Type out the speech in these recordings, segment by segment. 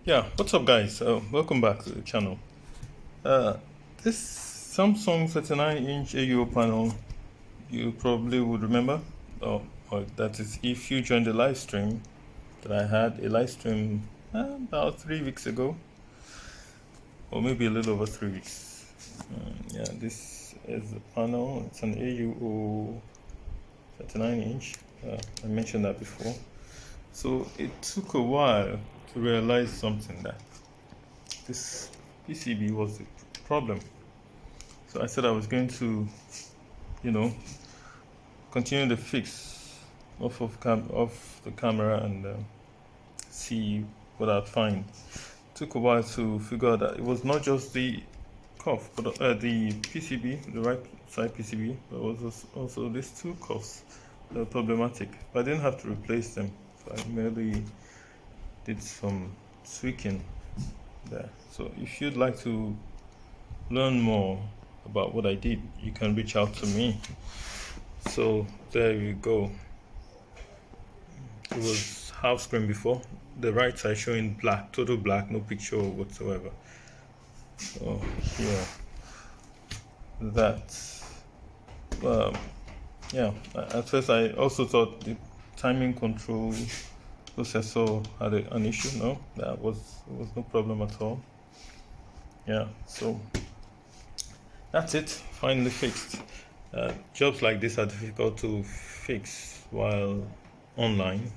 Yeah, what's up, guys? Welcome back to the channel. Uh, this Samsung 39-inch AUO panel, you probably would remember, or that is if you joined the live stream that I had a live stream about 3 weeks ago, or maybe a little over 3 weeks. Yeah, this is the panel. It's an AUO 39-inch. I mentioned that before. So it took a while to realize something that this PCB was the problem. So I said I was going to, you know, continue the fix off the camera and see what I'd find. It took a while to figure out that it was not just the cuff, but the PCB, the right side PCB, but it was also these two cuffs that were problematic. But I didn't have to replace them, so I merely did some tweaking there. So if you'd like to learn more about what I did, you can reach out to me. So there you go. It was half screen before, the right side showing black, total black, no picture whatsoever. So here, that yeah, at first I also thought the timing control processor had an issue. No, that was no problem at all. Yeah, so that's it, finally fixed. Jobs like this are difficult to fix while online,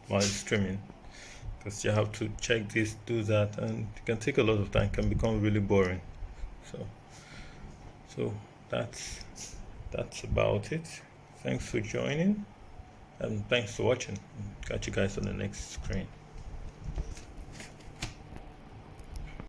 while streaming, because you have to check this, do that, and it can take a lot of time, can become really boring. So that's about it. Thanks for joining, and thanks for watching. Catch you guys on the next screen.